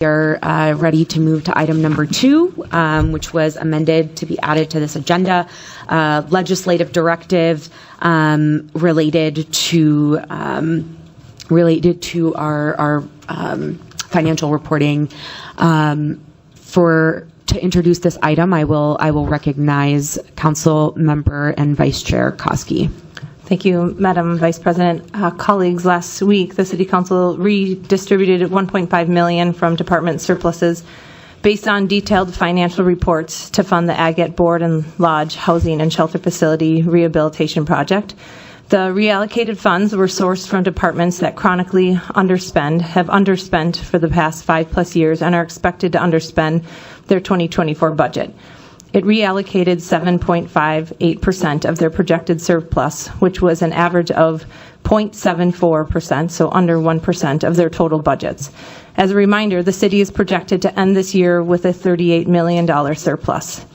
We are ready to move to item number 2, which was amended to be added to this agenda, legislative directive related to our financial reporting. To introduce this item, I will recognize Council Member and Vice Chair Koski. Thank you, Madam Vice President. Colleagues, last week the City Council redistributed $1.5 million from department surpluses based on detailed financial reports to fund the Agate Board and Lodge Housing and Shelter Facility Rehabilitation Project. The reallocated funds were sourced from departments that chronically have underspent for the past 5+ years and are expected to underspend their 2024 budget. It reallocated 7.58% of their projected surplus, which was an average of 0.74%, so under 1% of their total budgets. As a reminder, the city is projected to end this year with a $38 million surplus.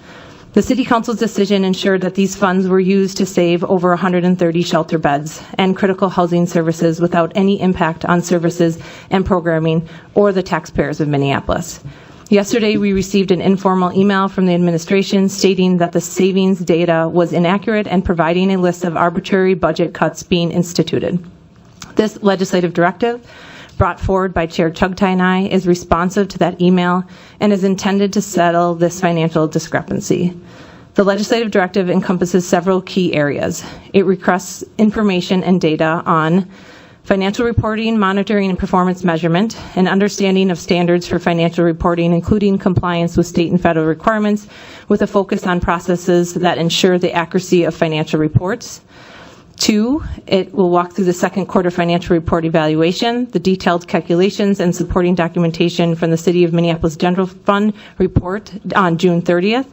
The City Council's decision ensured that these funds were used to save over 130 shelter beds and critical housing services without any impact on services and programming or the taxpayers of Minneapolis. Yesterday, we received an informal email from the administration stating that the savings data was inaccurate and providing a list of arbitrary budget cuts being instituted. This legislative directive, brought forward by Chair Chugtai and I, is responsive to that email and is intended to settle this financial discrepancy. The legislative directive encompasses several key areas. It requests information and data on financial reporting, monitoring, and performance measurement, an understanding of standards for financial reporting, including compliance with state and federal requirements, with a focus on processes that ensure the accuracy of financial reports. 2, it will walk through the second quarter financial report evaluation, the detailed calculations and supporting documentation from the City of Minneapolis General Fund report on June 30th,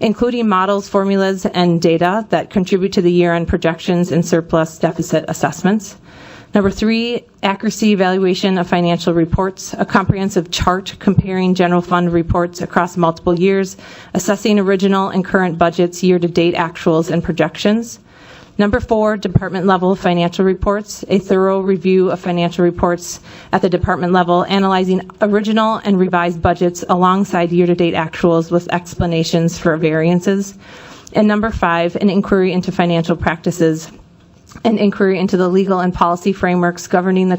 including models, formulas, and data that contribute to the year-end projections and surplus deficit assessments. Number 3, accuracy evaluation of financial reports, a comprehensive chart comparing general fund reports across multiple years, assessing original and current budgets, year-to-date actuals, and projections. Number 4, department level financial reports, a thorough review of financial reports at the department level, analyzing original and revised budgets alongside year-to-date actuals with explanations for variances. And number 5, an inquiry into financial practices, an inquiry into the legal and policy frameworks governing the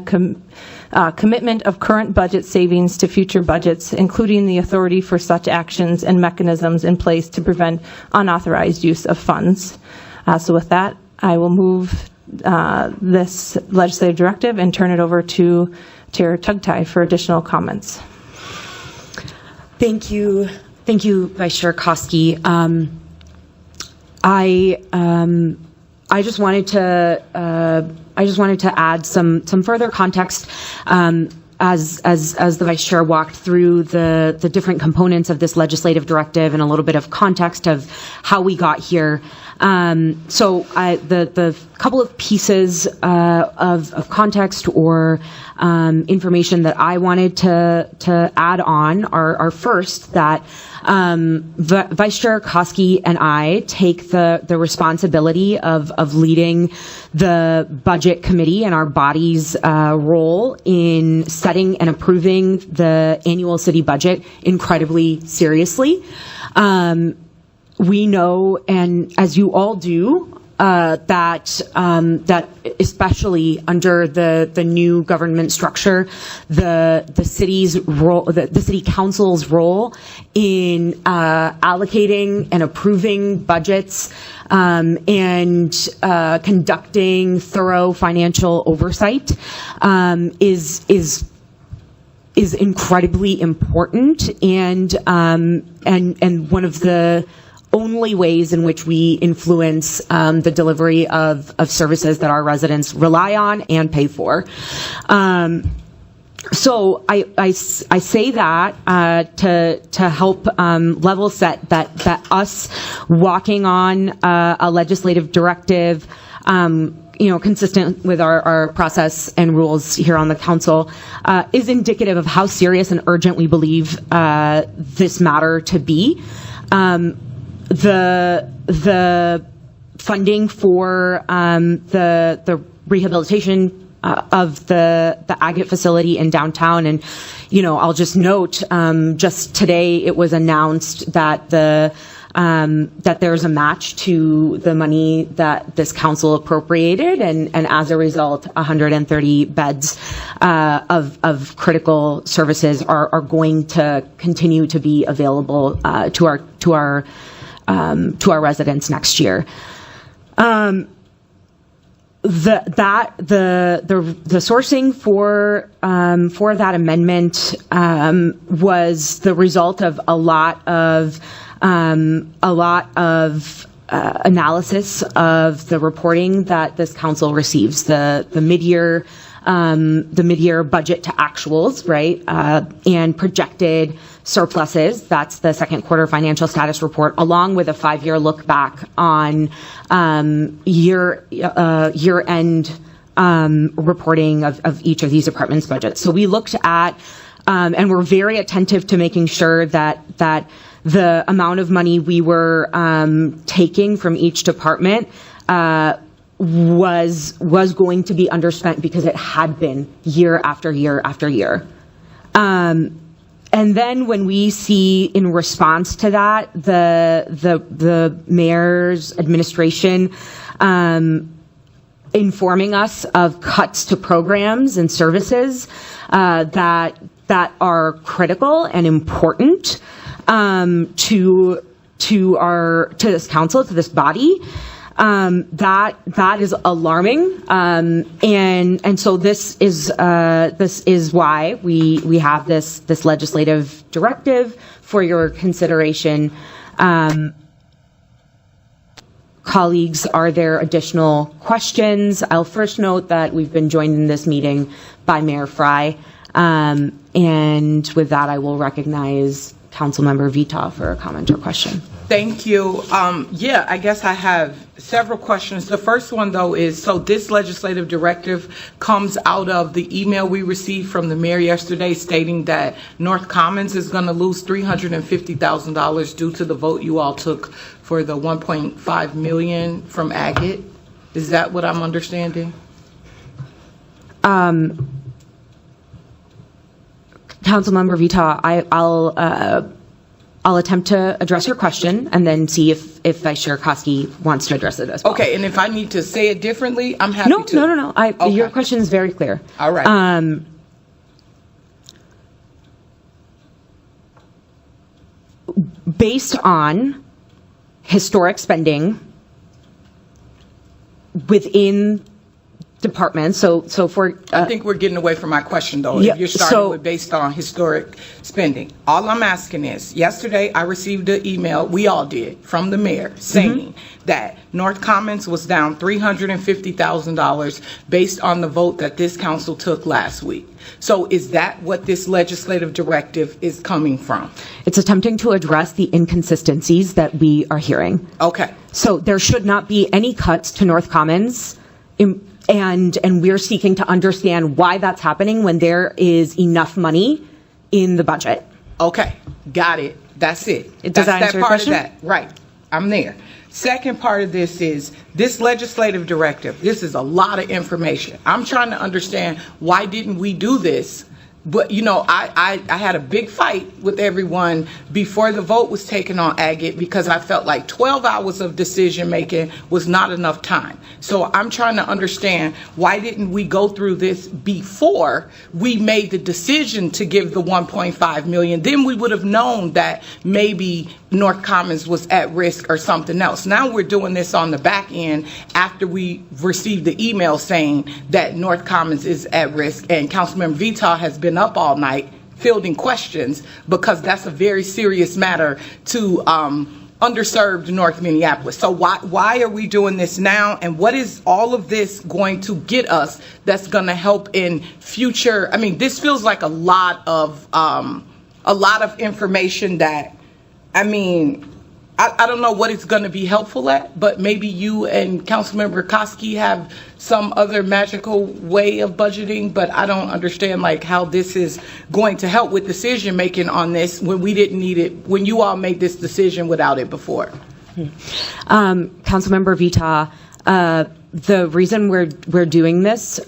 commitment of current budget savings to future budgets, including the authority for such actions and mechanisms in place to prevent unauthorized use of funds. So with that, I will move this legislative directive and turn it over to Chair Chugtai for additional comments. Thank you, Vice Chair Koski. I just wanted to add some further context as the Vice Chair walked through the different components of this legislative directive and a little bit of context of how we got here. So the couple of pieces of context or information that I wanted to add on are first that Vice Chair Koski and I take the responsibility of leading the budget committee and our body's role in setting and approving the annual city budget incredibly seriously. We know, and as you all do, that especially under the new government structure, the city's role, the city council's role in allocating and approving budgets and conducting thorough financial oversight is incredibly important, and one of the only ways in which we influence the delivery of services that our residents rely on and pay for. So I say that to help level set that us walking on a legislative directive, consistent with our process and rules here on the council, is indicative of how serious and urgent we believe this matter to be. The funding for the rehabilitation of the agate facility in downtown. And, I'll just note, just today it was announced that that there's a match to the money that this council appropriated, and as a result, 130 beds of critical services are going to continue to be available to our residents next year. The sourcing for that amendment was the result of a lot of analysis of the reporting that this council receives, the mid-year budget to actuals, right, and projected surpluses. That's the second quarter financial status report, along with a 5-year look back on year-end reporting of each of these departments' budgets. So we looked at, and we're very attentive to making sure that the amount of money we were taking from each department was going to be underspent, because it had been year after year after year. And then when we see, in response to that, the mayor's administration informing us of cuts to programs and services that are critical and important to this council, to this body, that is alarming, and so this is why we have this legislative directive for your consideration. Colleagues, are there additional questions? I'll first note that we've been joined in this meeting by Mayor Fry, and with that, I will recognize Councilmember Vita for a comment or question. Thank you. Yeah, I guess I have several questions. The first one, though, is, so this legislative directive comes out of the email we received from the mayor yesterday stating that North Commons is going to lose $350,000 due to the vote you all took for the $1.5 million from Agate. Is that what I'm understanding? Councilmember Vita, I'll attempt to address your question and then see if Vice Chair Koski wants to address it as well. Okay, and if I need to say it differently, I'm happy to. No. Okay. Your question is very clear. All right. Based on historic spending within departments, so for I think we're getting away from my question, though. If you're starting with based on historic spending, all I'm asking is, yesterday I received an email, we all did, from the mayor saying that North Commons was down $350,000 based on the vote that this council took last week. So is that what this legislative directive is coming from? It's attempting to address the inconsistencies that we are hearing. Okay. So there should not be any cuts to North Commons, and we're seeking to understand why that's happening when there is enough money in the budget. Okay, got it. That's it. Does that answer your question? Of that. Right, I'm there. Second part of this is this legislative directive. This is a lot of information. I'm trying to understand, why didn't we do this? But, I had a big fight with everyone before the vote was taken on Agate, because I felt like 12 hours of decision making was not enough time. So I'm trying to understand, why didn't we go through this before we made the decision to give the $1.5 million? Then we would have known that maybe North Commons was at risk or something else. Now we're doing this on the back end after we received the email saying that North Commons is at risk, and Councilmember Vita has been up all night fielding questions, because that's a very serious matter to underserved North Minneapolis. So why are we doing this now, and what is all of this going to get us that's going to help in future? I mean, this feels like a lot of information that, I don't know what it's going to be helpful at, but maybe you and Councilmember Koski have some other magical way of budgeting, but I don't understand how this is going to help with decision making on this when we didn't need it, when you all made this decision without it before. Councilmember Vita, the reason we're doing this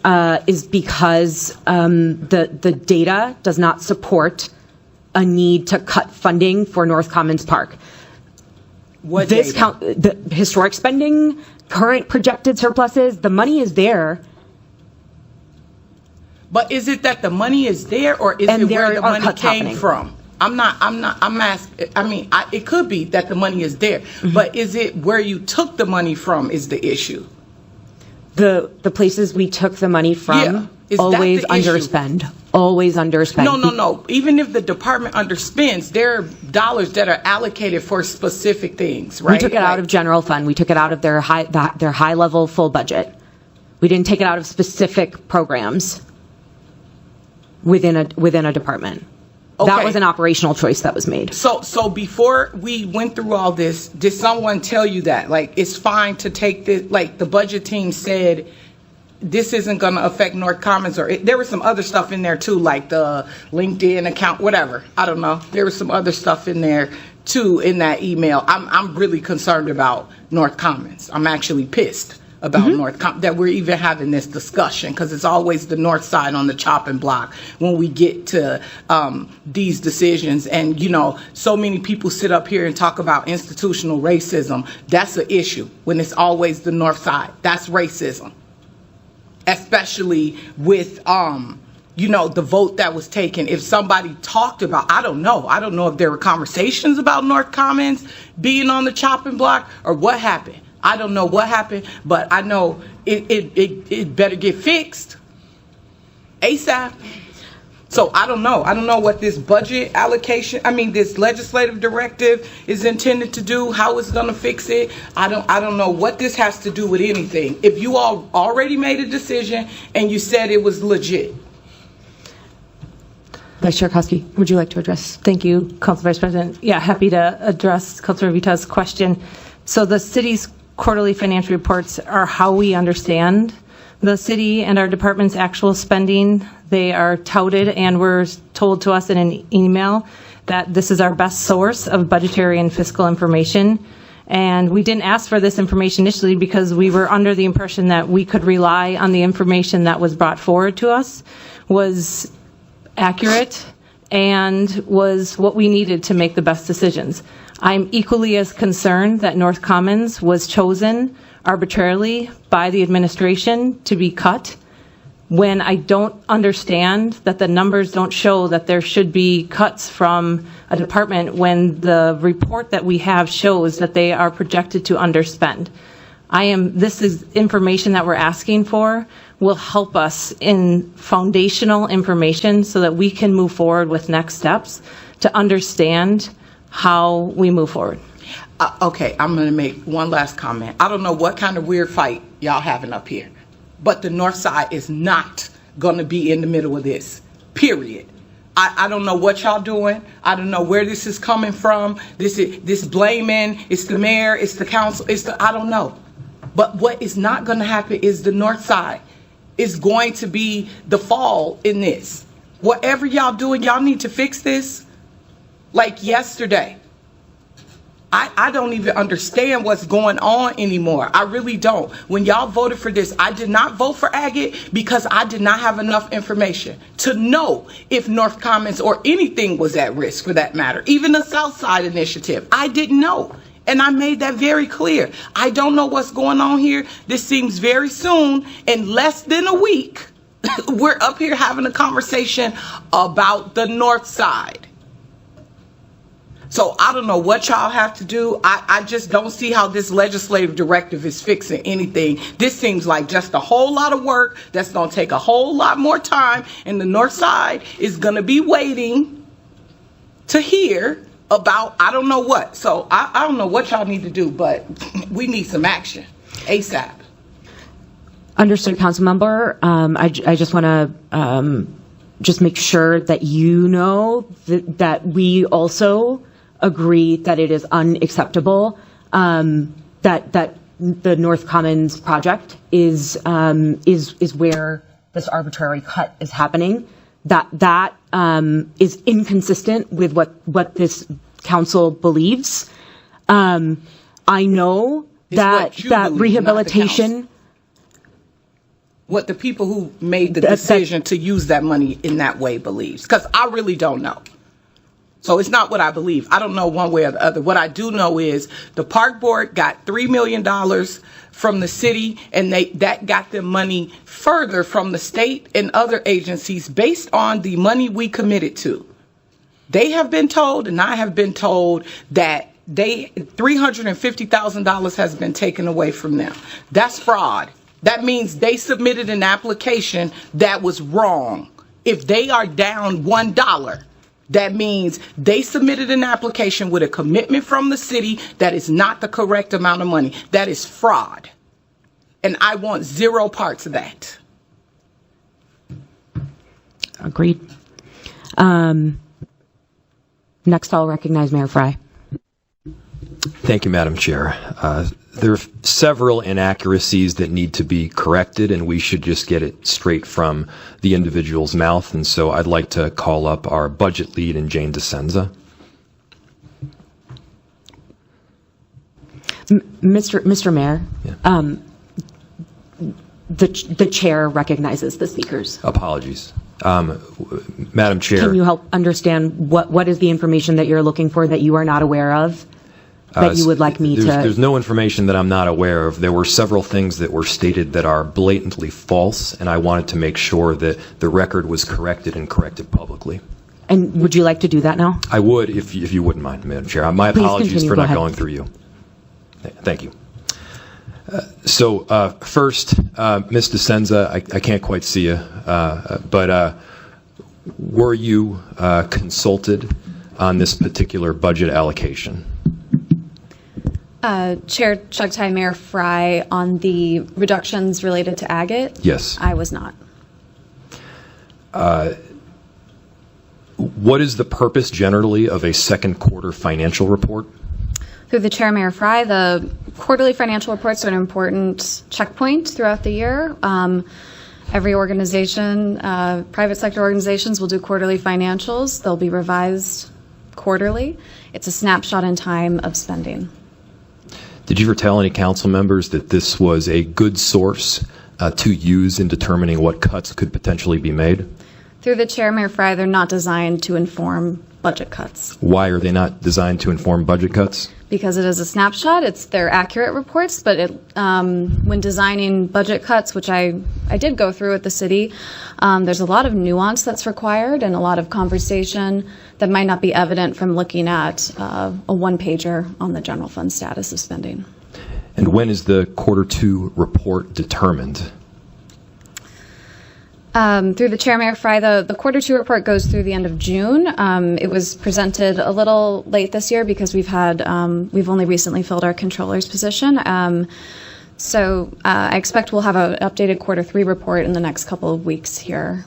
is because the data does not support a need to cut funding for North Commons Park. What This data? the historic spending, current projected surpluses, the money is there. But is it that the money is there, or is And it where there the are money cuts came happening. from? I'm asking, it could be that the money is there, but is it where you took the money from is the issue? The places we took the money from, Yeah. Is that always the issue? underspend. Always underspend. No. Even if the department underspends, there are dollars that are allocated for specific things, right? We took it out of general fund. We took it out of their high level full budget. We didn't take it out of specific programs within a department. That Okay. was an operational choice that was made. So before we went through all this, did someone tell you that, like, it's fine to take this, like, the budget team said, this isn't going to affect North Commons, or there was some other stuff in there too, like the LinkedIn account, whatever. I don't know. There was some other stuff in there too in that email. I'm really concerned about North Commons. I'm actually pissed about North Commons, that we're even having this discussion, because it's always the north side on the chopping block when we get to these decisions. And, you know, so many people sit up here and talk about institutional racism. That's an issue when it's always the north side. That's racism. Especially with, you know, the vote that was taken. If somebody talked about, I don't know if there were conversations about North Commons being on the chopping block or what happened. I don't know what happened, but I know it better get fixed ASAP. So I don't know. I don't know what this budget allocation, this legislative directive is intended to do, how it's going to fix it. I don't know what this has to do with anything. If you all already made a decision and you said it was legit. Vice Chair Koski, would you like to address? Thank you, Council Vice President. Yeah, happy to address Councilor Vita's question. So the city's quarterly financial reports are how we understand the city and our department's actual spending. They are touted and were told to us in an email that this is our best source of budgetary and fiscal information. And we didn't ask for this information initially because we were under the impression that we could rely on the information that was brought forward to us was accurate and was what we needed to make the best decisions. I'm equally as concerned that North Commons was chosen arbitrarily by the administration to be cut when I don't understand that the numbers don't show that there should be cuts from a department when the report that we have shows that they are projected to underspend. This is information that we're asking for will help us in foundational information so that we can move forward with next steps to understand how we move forward. Okay, I'm going to make one last comment. I don't know what kind of weird fight y'all having up here, but the north side is not going to be in the middle of this, period. I don't know what y'all doing. I don't know where this is coming from. This blaming, it's the mayor, it's the council, I don't know. But what is not going to happen is the north side is going to be the fall in this. Whatever y'all doing, y'all need to fix this like yesterday. I don't even understand what's going on anymore. I really don't. When y'all voted for this, I did not vote for Agate because I did not have enough information to know if North Commons or anything was at risk for that matter. Even the South Side Initiative, I didn't know. And I made that very clear. I don't know what's going on here. This seems very soon, in less than a week, we're up here having a conversation about the North Side. So I don't know what y'all have to do. I just don't see how this legislative directive is fixing anything. This seems like just a whole lot of work that's going to take a whole lot more time. And the North Side is going to be waiting to hear about I don't know what. So I don't know what y'all need to do, but we need some action ASAP. Understood, Council Member. I just want to just make sure that you know that we also agree that it is unacceptable that the North Commons project is where this arbitrary cut is happening. That is inconsistent with what this council believes. I know that rehabilitation. what the people who made the decision to use that money in that way believes, because I really don't know. So it's not what I believe. I don't know one way or the other. What I do know is the park board got $3 million from the city, and that got them money further from the state and other agencies based on the money we committed to. They have been told, and I have been told, that $350,000 has been taken away from them. That's fraud. That means they submitted an application that was wrong. If they are down $1, that means they submitted an application with a commitment from the city that is not the correct amount of money. That is fraud. And I want zero parts of that. Agreed. Next, I'll recognize Mayor Fry. Thank you, Madam Chair. There are several inaccuracies that need to be corrected, and we should just get it straight from the individual's mouth. And so I'd like to call up our budget lead, and Jane DeSenza. Mr. Mayor, Yeah. The chair recognizes the speakers. Apologies. Madam Chair. Can you help understand what is the information that you're looking for that you are not aware of? That you would like me to... There's no information that I'm not aware of. There were several things that were stated that are blatantly false, and I wanted to make sure that the record was corrected and corrected publicly. And would you like to do that now? I would, if you wouldn't mind, Madam Chair. My apologies continue. for Go not ahead. going through you. Thank you. First, Ms. DeSenza, I can't quite see you, but were you consulted on this particular budget allocation? Chair Chugtai, Mayor Fry, on the reductions related to agate? Yes. I was not. What is the purpose generally of a second quarter financial report? Through the Chair, Mayor Fry, the quarterly financial reports are an important checkpoint throughout the year. Every organization, private sector organizations will do quarterly financials. They'll be revised quarterly. It's a snapshot in time of spending. Did you ever tell any council members that this was a good source to use in determining what cuts could potentially be made? Through the Chair, Mayor Fry, they're not designed to inform budget cuts. Why are they not designed to inform budget cuts? Because it is a snapshot, they're accurate reports, but when designing budget cuts, which I did go through with the city, there's a lot of nuance that's required and a lot of conversation that might not be evident from looking at a one-pager on the general fund status of spending. And when is the quarter two report determined? Through the Chair, Mayor Fry, the quarter two report goes through the end of June. It was presented a little late this year because we've only recently filled our controller's position. So I expect we'll have an updated quarter three report in the next couple of weeks here.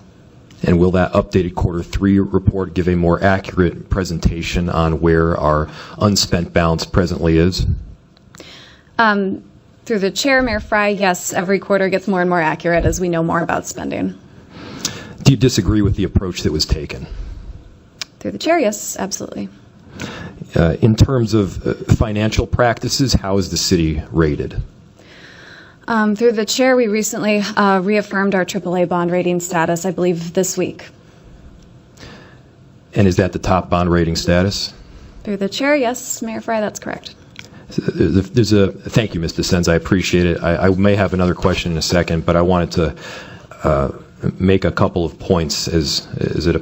And will that updated quarter three report give a more accurate presentation on where our unspent balance presently is? Through the Chair, Mayor Fry, yes, every quarter gets more and more accurate as we know more about spending. Do you disagree with the approach that was taken? Through the Chair, yes, absolutely. In terms of financial practices, how is the city rated? Through the Chair, we recently reaffirmed our AAA bond rating status, I believe, this week. And is that the top bond rating status? Through the Chair, yes, Mayor Fry, that's correct. Thank you, Ms. DeSenza. I appreciate it. I may have another question in a second, but I wanted to make a couple of points as it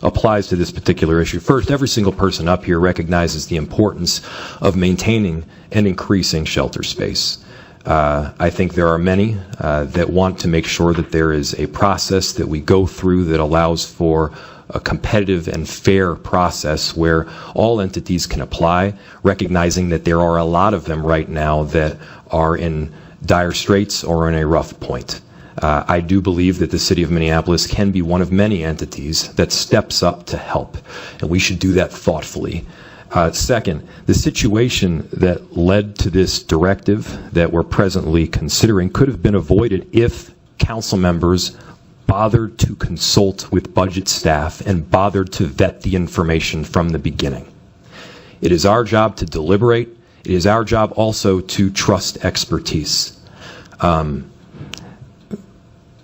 applies to this particular issue. First, every single person up here recognizes the importance of maintaining and increasing shelter space. I think there are many that want to make sure that there is a process that we go through that allows for a competitive and fair process where all entities can apply, recognizing that there are a lot of them right now that are in dire straits or in a rough point. I do believe that the city of Minneapolis can be one of many entities that steps up to help, and we should do that thoughtfully. Second, the situation that led to this directive that we're presently considering could have been avoided if council members bothered to consult with budget staff and bothered to vet the information from the beginning. It is our job to deliberate. It is our job also to trust expertise.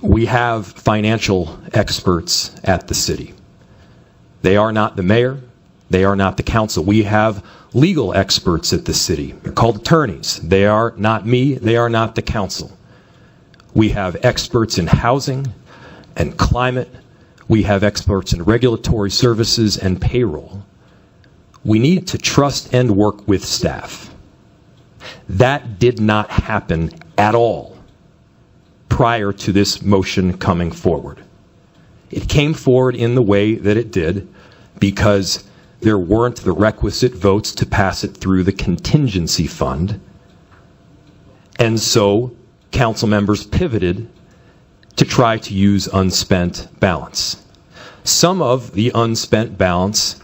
We have financial experts at the city. They are not the mayor. They are not the council. We have legal experts at the city. They're called attorneys. They are not me. They are not the council. We have experts in housing and climate. We have experts in regulatory services and payroll. We need to trust and work with staff. That did not happen at all prior to this motion coming forward. It came forward in the way that it did because there weren't the requisite votes to pass it through the contingency fund. And so council members pivoted to try to use unspent balance. Some of the unspent balance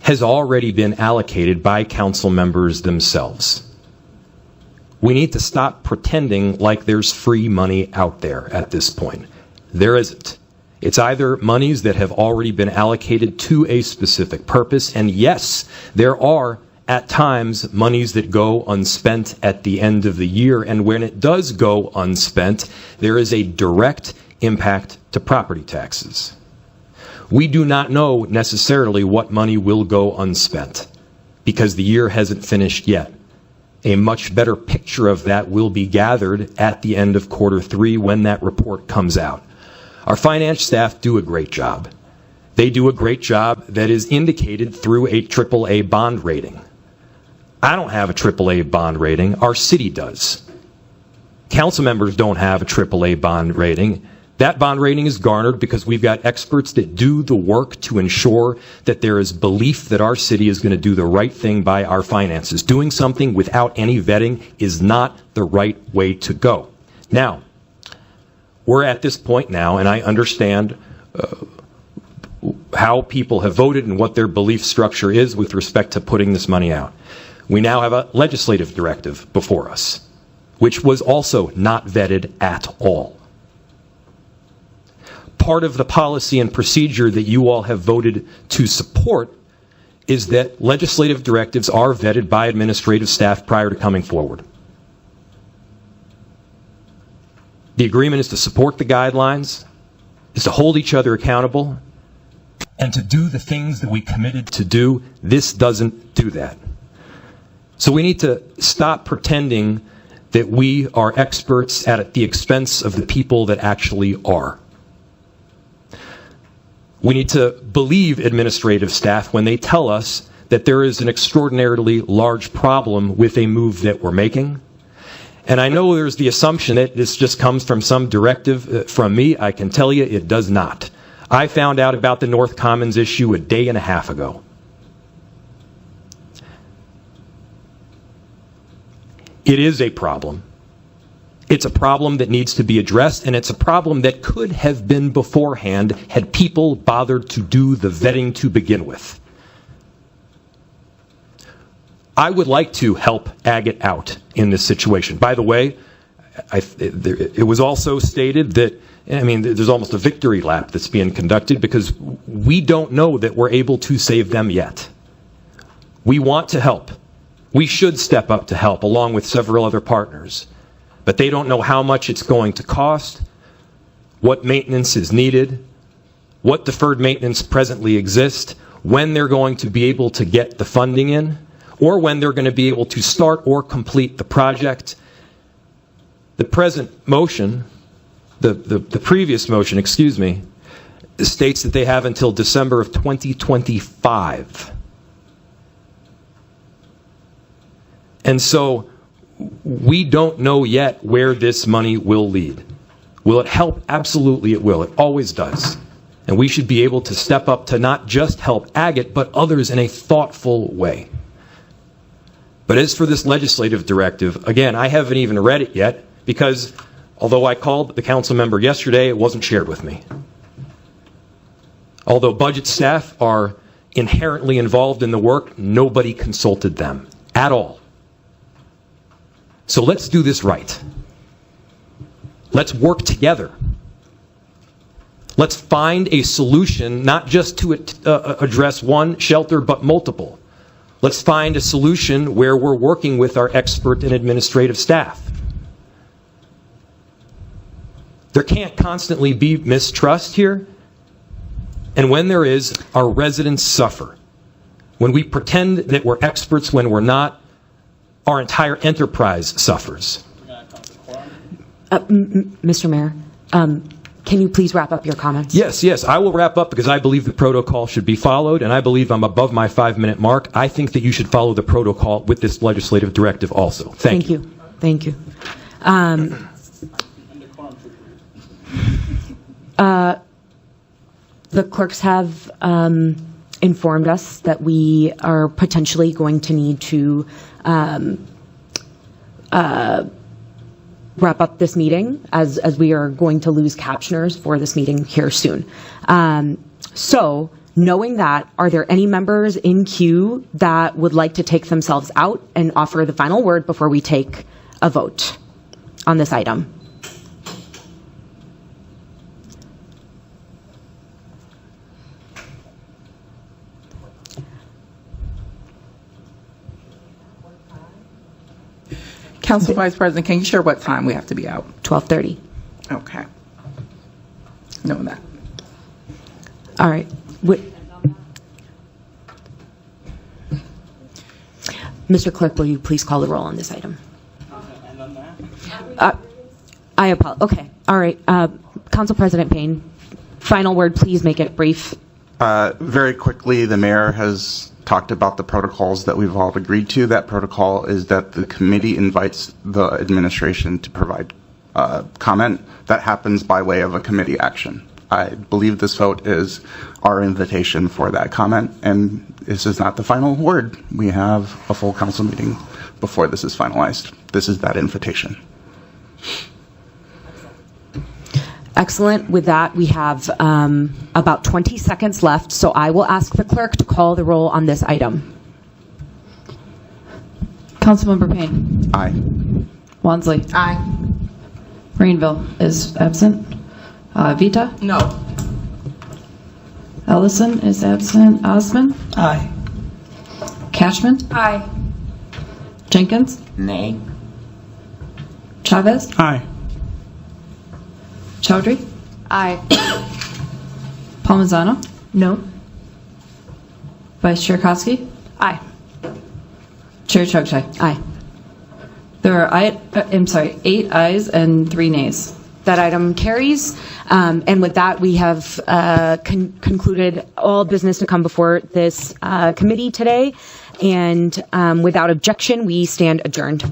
has already been allocated by council members themselves. We need to stop pretending like there's free money out there at this point. There isn't. It's either monies that have already been allocated to a specific purpose, and yes, there are at times monies that go unspent at the end of the year, and when it does go unspent, there is a direct impact to property taxes. We do not know necessarily what money will go unspent because the year hasn't finished yet. A much better picture of that will be gathered at the end of quarter 3 when that report comes out. Our finance staff do a great job. They do a great job that is indicated through a AAA bond rating. I don't have a AAA bond rating. Our city does. Council members don't have a AAA bond rating. That bond rating is garnered because we've got experts that do the work to ensure that there is belief that our city is going to do the right thing by our finances. Doing something without any vetting is not the right way to go. Now, we're at this point now, and I understand how people have voted and what their belief structure is with respect to putting this money out. We now have a legislative directive before us, which was also not vetted at all. Part of the policy and procedure that you all have voted to support is that legislative directives are vetted by administrative staff prior to coming forward. The agreement is to support the guidelines, is to hold each other accountable, and to do the things that we committed to do. This doesn't do that. So we need to stop pretending that we are experts at the expense of the people that actually are. We need to believe administrative staff when they tell us that there is an extraordinarily large problem with a move that we're making. And I know there's the assumption that this just comes from some directive from me. I can tell you it does not. I found out about the North Commons issue a day and a half ago. It is a problem. It's a problem that needs to be addressed, and it's a problem that could have been beforehand had people bothered to do the vetting to begin with. I would like to help Agate out in this situation. By the way, it was also stated that, there's almost a victory lap that's being conducted because we don't know that we're able to save them yet. We want to help. We should step up to help along with several other partners. But they don't know how much it's going to cost, what maintenance is needed, what deferred maintenance presently exists, when they're going to be able to get the funding in, or when they're going to be able to start or complete the project. The present motion, the previous motion, states that they have until December of 2025. And so we don't know yet where this money will lead. Will it help? Absolutely it will. It always does. And we should be able to step up to not just help Agate, but others in a thoughtful way. But as for this legislative directive, again, I haven't even read it yet because although I called the council member yesterday, it wasn't shared with me. Although budget staff are inherently involved in the work, nobody consulted them at all. So let's do this right. Let's work together. Let's find a solution, not just to address one shelter, but multiple. Let's find a solution where we're working with our expert and administrative staff. There can't constantly be mistrust here. And when there is, our residents suffer. When we pretend that we're experts when we're not, our entire enterprise suffers. Mr. Mayor, can you please wrap up your comments? Yes, I will wrap up because I believe the protocol should be followed, and I believe I'm above my 5-minute mark. I think that you should follow the protocol with this legislative directive also. Thank you. Thank you. The clerks have informed us that we are potentially going to need to wrap up this meeting as we are going to lose captioners for this meeting here soon. So, knowing that, are there any members in queue that would like to take themselves out and offer the final word before we take a vote on this item? Council Vice President, can you share what time we have to be out? 12:30. Okay. Know that. All right. Mr. Clerk, will you please call the roll on this item? I apologize. Okay. All right. Council President Payne, final word. Please make it brief. Very quickly, the mayor has talked about the protocols that we've all agreed to. That protocol is that the committee invites the administration to provide comment. That happens by way of a committee action. I believe this vote is our invitation for that comment, and this is not the final word. We have a full council meeting before this is finalized. This is that invitation. Excellent. With that, we have about 20 seconds left, so I will ask the clerk to call the roll on this item. Councilmember Payne. Aye. Wansley. Aye. Greenville is absent. Vita. No. Ellison is absent. Osman. Aye. Cashman. Aye. Jenkins. Nay. Chavez. Aye. Chowdhury. Aye. Palmisano. No. Vice Chair Kosky. Aye. Chair Chokshi. Aye. There are 8 ayes and 3 nays. That item carries. And with that, we have concluded all business to come before this committee today. And without objection, we stand adjourned.